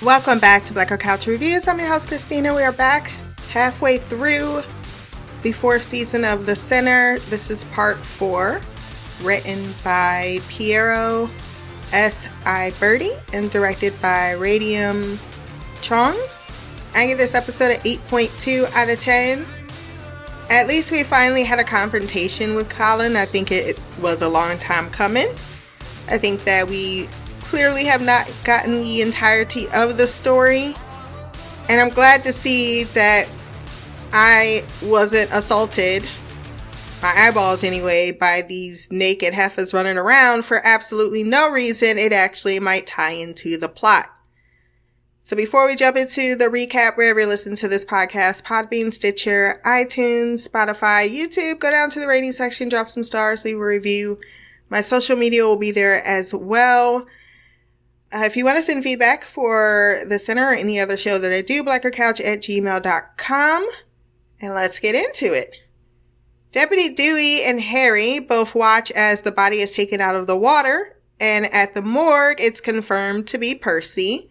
Welcome back to Black Girl Couch Reviews. I'm your host, Christina. We are back halfway through the 4th season of The Sinner. This is part 4, written by Piero S.I. Birdie and directed by Radium Chong. I give this episode an 8.2 out of 10. At least we finally had a confrontation with Colin. I think it was a long time coming. I think that we clearly have not gotten the entirety of the story. And I'm glad to see that I wasn't assaulted, my eyeballs anyway, by these naked heifers running around for absolutely no reason. It actually might tie into the plot. So before we jump into the recap, wherever you listen to this podcast, Podbean, Stitcher, iTunes, Spotify, YouTube, go down to the rating section, drop some stars, leave a review. My social media will be there as well. If you want to send feedback for The Sinner or any other show that I do, blackgirlcouch@gmail.com. And let's get into it. Deputy Dewey and Harry both watch as the body is taken out of the water, and at the morgue, it's confirmed to be Percy.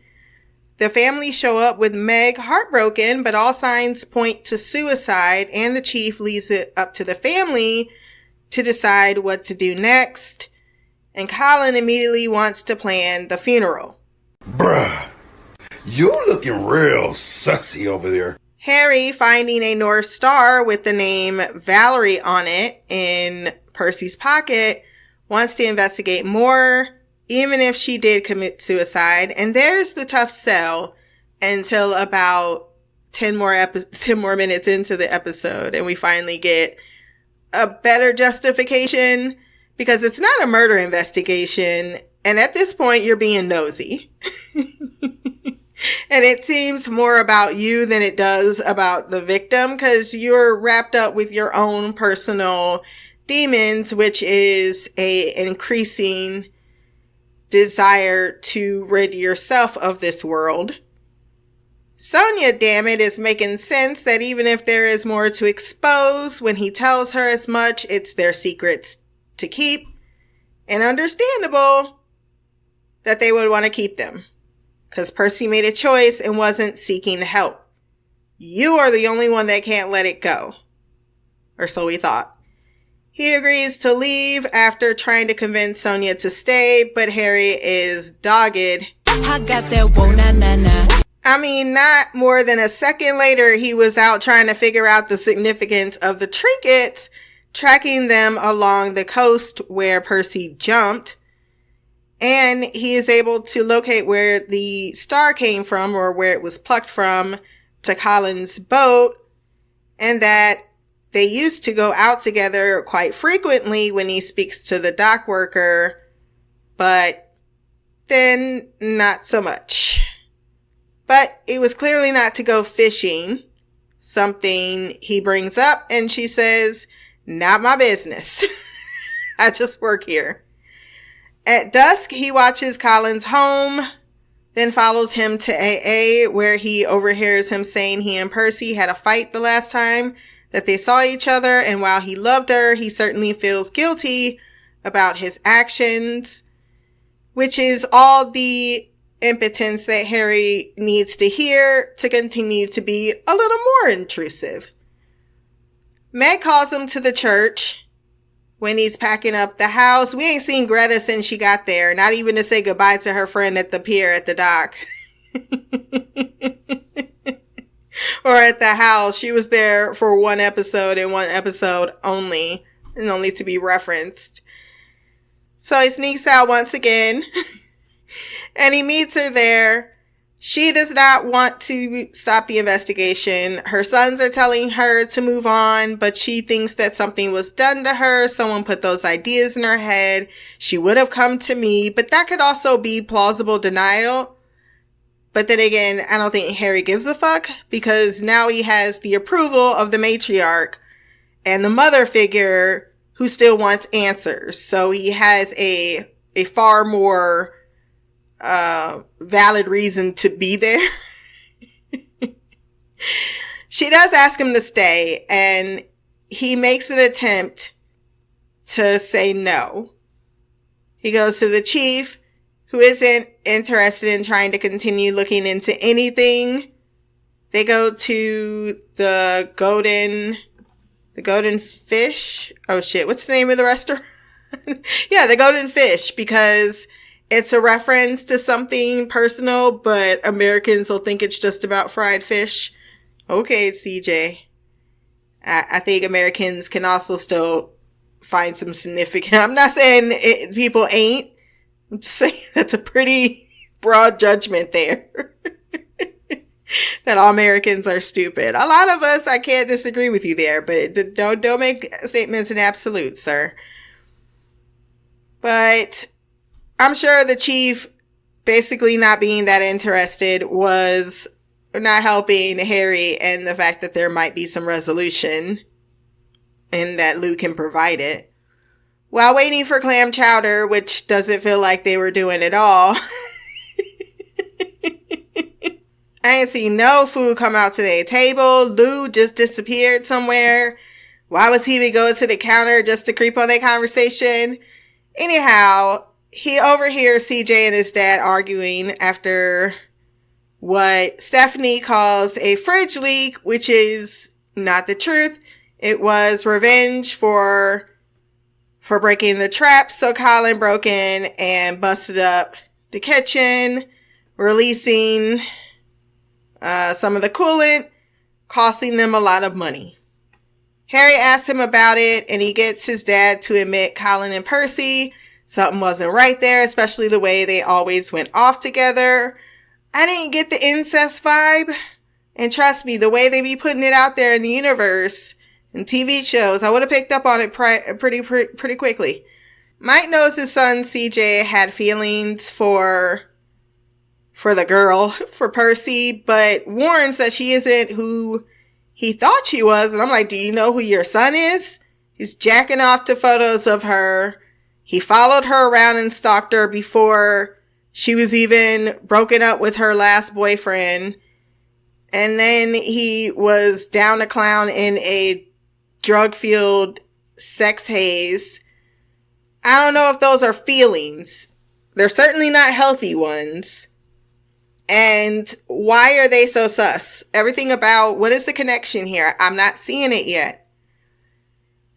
The family show up with Meg heartbroken, but all signs point to suicide, and the chief leaves it up to the family to decide what to do next. And Colin immediately wants to plan the funeral. Bruh, you looking real sussy over there. Harry, finding a North Star with the name Valerie on it in Percy's pocket, wants to investigate more, even if she did commit suicide. And there's the tough sell until about 10 more minutes into the episode, and we finally get a better justification. Because it's not a murder investigation, and at this point, you're being nosy. And it seems more about you than it does about the victim, because you're wrapped up with your own personal demons, which is an increasing desire to rid yourself of this world. Sonya, damn it, is making sense that even if there is more to expose, when he tells her as much, it's their secrets to keep, and understandable that they would want to keep them, because Percy made a choice and wasn't seeking help. You are the only one that can't let it go, or so we thought. He agrees to leave after trying to convince Sonya to stay, but Harry is dogged. I got that whoa-na-na-na. I mean, not more than a second later, he was out trying to figure out the significance of the trinkets, tracking them along the coast where Percy jumped, and he is able to locate where the star came from, or where it was plucked from, to Colin's boat, and that they used to go out together quite frequently when he speaks to the dock worker, but then not so much. But it was clearly not to go fishing, something he brings up, and she says, "Not my business. I just work here." At dusk, he watches Colin's home, then follows him to AA, where he overhears him saying he and Percy had a fight the last time that they saw each other, and while he loved her, he certainly feels guilty about his actions, which is all the impotence that Harry needs to hear to continue to be a little more intrusive. Meg calls him to the church when he's packing up the house. We ain't seen Greta since she got there, not even to say goodbye to her friend at the pier at the dock. Or at the house. She was there for one episode and one episode only, and only to be referenced. So he sneaks out once again, and he meets her there. She does not want to stop the investigation. Her sons are telling her to move on, but she thinks that something was done to her. Someone put those ideas in her head. She would have come to me, but that could also be plausible denial. But then again, I don't think Harry gives a fuck, because now he has the approval of the matriarch and the mother figure who still wants answers. So he has a far more valid reason to be there. She does ask him to stay, and he makes an attempt to say no. He goes to the chief, who isn't interested in trying to continue looking into anything. They go to the Golden Fish. Oh shit, what's the name of the restaurant? Yeah, the Golden Fish, because it's a reference to something personal, but Americans will think it's just about fried fish. Okay, CJ. I think Americans can also still find some significant... I'm not saying people ain't. I'm just saying that's a pretty broad judgment there. That all Americans are stupid. A lot of us, I can't disagree with you there, but don't make statements in absolute, sir. But I'm sure the chief, basically not being that interested, was not helping Harry, and the fact that there might be some resolution and that Lou can provide it. While waiting for clam chowder, which doesn't feel like they were doing at all. I ain't seen no food come out to their table. Lou just disappeared somewhere. Why was he even going to the counter just to creep on their conversation? Anyhow, he overhears CJ and his dad arguing after what Stephanie calls a fridge leak, which is not the truth. It was revenge for breaking the trap. So Colin broke in and busted up the kitchen, releasing some of the coolant, costing them a lot of money. Harry asks him about it, and he gets his dad to admit Colin and Percy, something wasn't right there, especially the way they always went off together. I didn't get the incest vibe. And trust me, the way they be putting it out there in the universe and TV shows, I would have picked up on it pretty quickly. Mike knows his son CJ had feelings for the girl, for Percy, but warns that she isn't who he thought she was. And I'm like, do you know who your son is? He's jacking off to photos of her. He followed her around and stalked her before she was even broken up with her last boyfriend. And then he was down to clown in a drug-fueled sex haze. I don't know if those are feelings. They're certainly not healthy ones. And why are they so sus? Everything about what is the connection here? I'm not seeing it yet.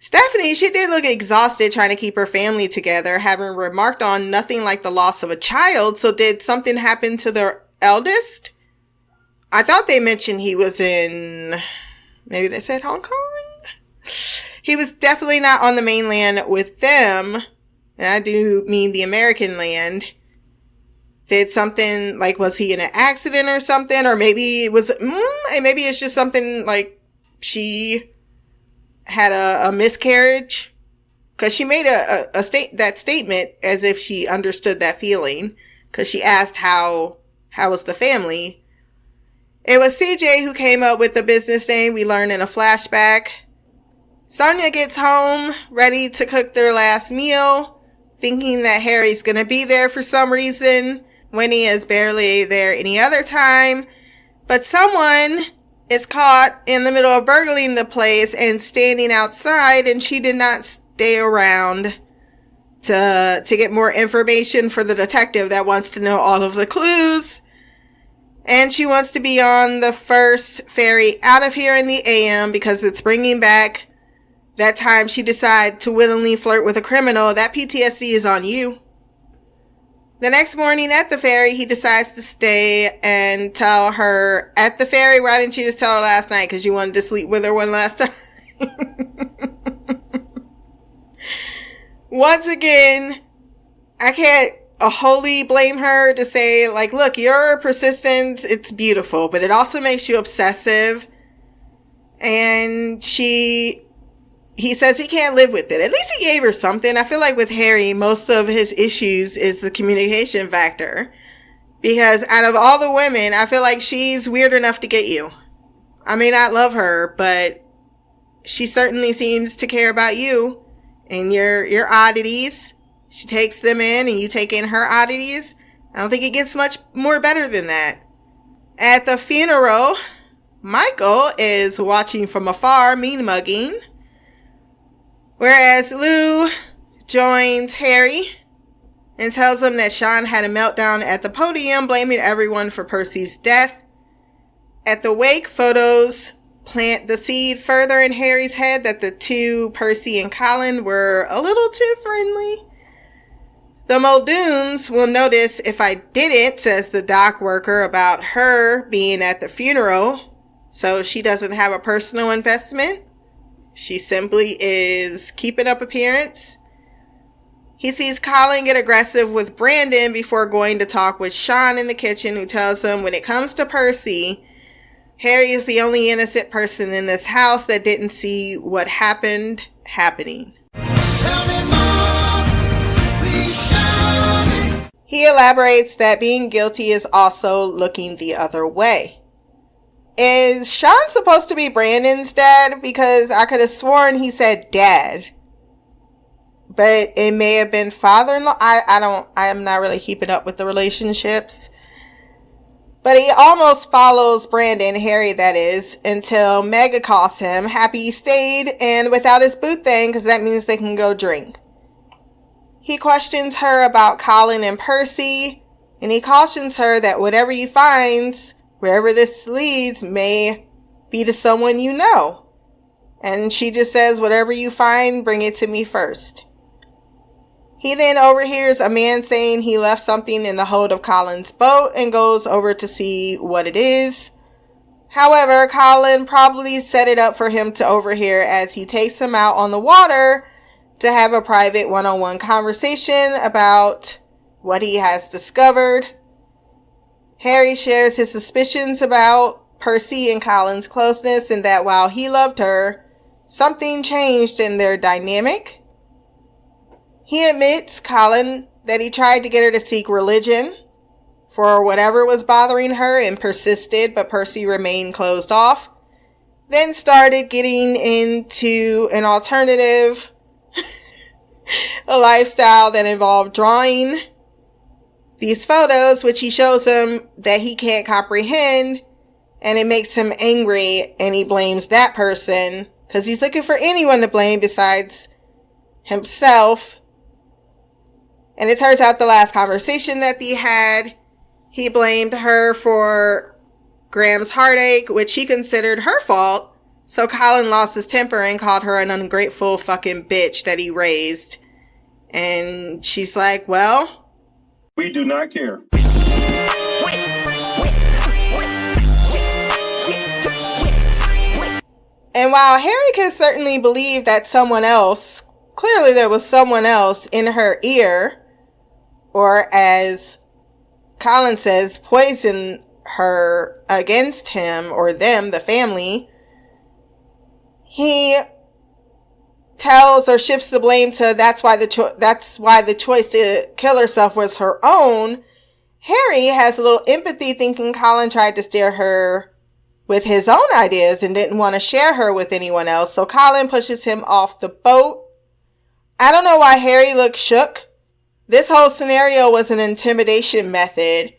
Stephanie, she did look exhausted trying to keep her family together, having remarked on nothing like the loss of a child. So did something happen to their eldest? I thought they mentioned he was in, maybe they said Hong Kong? He was definitely not on the mainland with them. And I do mean the American land. Did something, like, was he in an accident or something? Or maybe it was, maybe it's just something like she had a miscarriage, because she made that statement as if she understood that feeling, because she asked how was the family. It was CJ who came up with the business name, we learned in a flashback. Sonya gets home, ready to cook their last meal, thinking that Harry's gonna be there for some reason, when he is barely there any other time. But someone is caught in the middle of burgling the place and standing outside, and she did not stay around to get more information for the detective that wants to know all of the clues. And she wants to be on the first ferry out of here in the AM, because it's bringing back that time she decided to willingly flirt with a criminal. That PTSD is on you. The next morning at the ferry, he decides to stay and tell her at the ferry, why didn't you just tell her last night? Because you wanted to sleep with her one last time. Once again, I can't wholly blame her to say, like, look, your persistence, it's beautiful, but it also makes you obsessive. And he says he can't live with it. At least he gave her something. I feel like with Harry, most of his issues is the communication factor. Because out of all the women, I feel like she's weird enough to get you. I may not love her, but she certainly seems to care about you and your oddities. She takes them in and you take in her oddities. I don't think it gets much more better than that. At the funeral, Michael is watching from afar, mean mugging. Whereas Lou joins Harry and tells him that Sean had a meltdown at the podium, blaming everyone for Percy's death. At the wake, photos plant the seed further in Harry's head that the two, Percy and Colin, were a little too friendly. The Muldoons will notice if I didn't, says the dock worker about her being at the funeral, so she doesn't have a personal investment. She simply is keeping up appearance. He sees Colin get aggressive with Brandon before going to talk with Sean in the kitchen, who tells him when it comes to Percy, Harry is the only innocent person in this house that didn't see what happened happening. Tell me, Mom, please show me. He elaborates that being guilty is also looking the other way. Is Sean supposed to be Brandon's dad? Because I could have sworn he said dad. But it may have been father-in-law. I am not really keeping up with the relationships. But he almost follows Brandon, Harry that is, until Meg accosts him. Happy he stayed and without his boot thing, because that means they can go drink. He questions her about Colin and Percy, and he cautions her that whatever he finds, wherever this leads, may be to someone you know. And she just says, whatever you find, bring it to me first. He then overhears a man saying he left something in the hold of Colin's boat and goes over to see what it is. However, Colin probably set it up for him to overhear as he takes him out on the water to have a private one-on-one conversation about what he has discovered. Harry shares his suspicions about Percy and Colin's closeness and that while he loved her, something changed in their dynamic. He admits, Colin, that he tried to get her to seek religion for whatever was bothering her and persisted, but Percy remained closed off. Then started getting into an alternative, a lifestyle that involved drawing these photos, which he shows him that he can't comprehend, and it makes him angry, and he blames that person because he's looking for anyone to blame besides himself. And it turns out the last conversation that he had, he blamed her for Graham's heartache, which he considered her fault. So Colin lost his temper and called her an ungrateful fucking bitch that he raised. And she's like, well, we do not care. And while Harry could certainly believe that someone else, clearly there was someone else in her ear, or as Colin says, poison her against him or them, the family, he tells or shifts the blame to that's why the choice to kill herself was her own. Harry has a little empathy, thinking Colin tried to steer her with his own ideas and didn't want to share her with anyone else. So Colin pushes him off the boat. I don't know why Harry looked shook. This whole scenario was an intimidation method.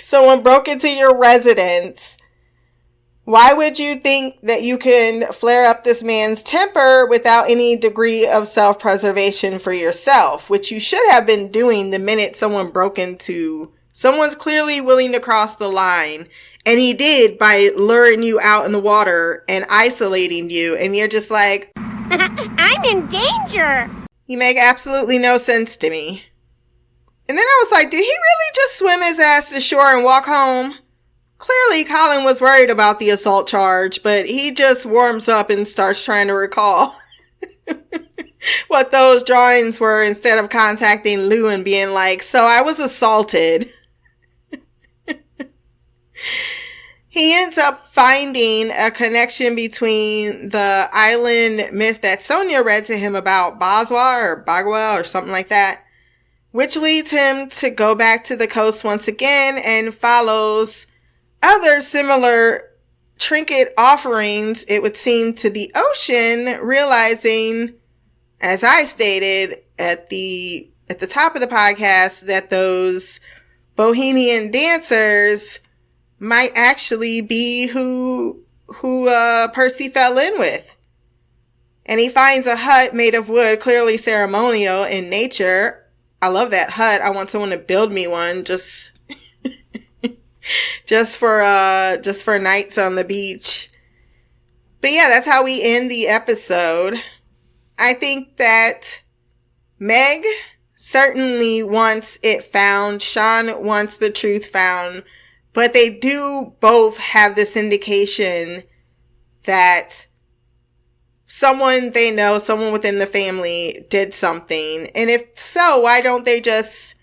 Someone broke into your residence. Why would you think that you can flare up this man's temper without any degree of self-preservation for yourself, which you should have been doing the minute someone broke into... Someone's clearly willing to cross the line, and he did by luring you out in the water and isolating you, and you're just like... I'm in danger! You make absolutely no sense to me. And then I was like, did he really just swim his ass to shore and walk home? Clearly, Colin was worried about the assault charge, but he just warms up and starts trying to recall what those drawings were instead of contacting Lou and being like, so I was assaulted. He ends up finding a connection between the island myth that Sonya read to him about Bagua or something like that, which leads him to go back to the coast once again and follows other similar trinket offerings, it would seem, to the ocean, realizing, as I stated at the top of the podcast, that those bohemian dancers might actually be who Percy fell in with. And he finds a hut made of wood, clearly ceremonial in nature. I love that hut. I want someone to build me one just for nights on the beach. But yeah, that's how we end the episode. I think that Meg certainly wants it found. Sean wants the truth found. But they do both have this indication that someone they know, someone within the family did something. And if so, why don't they just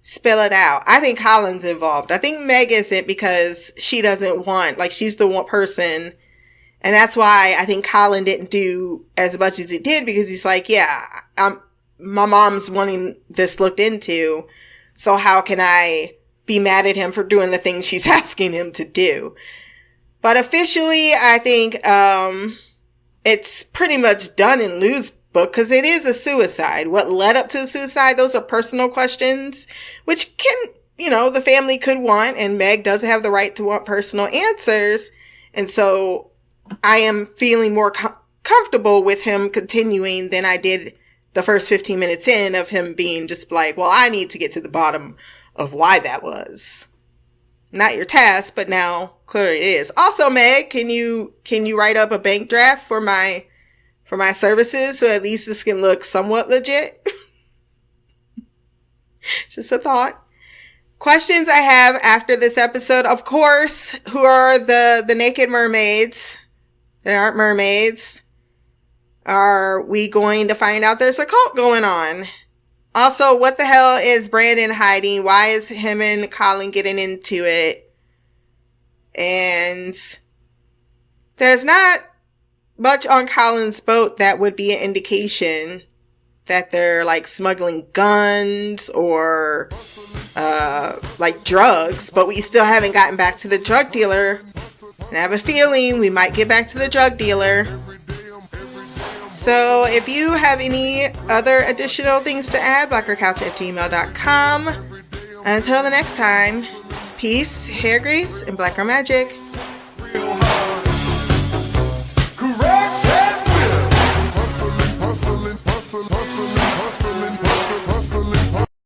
spill it out? I think Colin's involved. I think Meg isn't because she doesn't want, like, she's the one person. And that's why I think Colin didn't do as much as he did, because he's like, yeah, my mom's wanting this looked into. So how can I be mad at him for doing the things she's asking him to do? But officially, I think, it's pretty much done in Lou's book, because it is a suicide. What led up to the suicide, those are personal questions, which can, the family could want, and Meg does have the right to want personal answers. And so I am feeling more comfortable with him continuing than I did the first 15 minutes in, of him being just like, well, I need to get to the bottom of why that was. Not your task, but now clearly it is. Also, Meg, can you write up a bank draft for my services, so at least this can look somewhat legit? Just a thought. Questions I have after this episode, of course, who are the naked mermaids? They aren't mermaids. Are we going to find out there's a cult going on? Also, what the hell is Brandon hiding? Why is him and Colin getting into it? And there's not much on Colin's boat that would be an indication that they're like smuggling guns or like drugs, but we still haven't gotten back to the drug dealer. And I have a feeling we might get back to the drug dealer. So if you have any other additional things to add, blackgirlcouch@gmail.com. Until the next time, peace, hair grease, and black girl magic.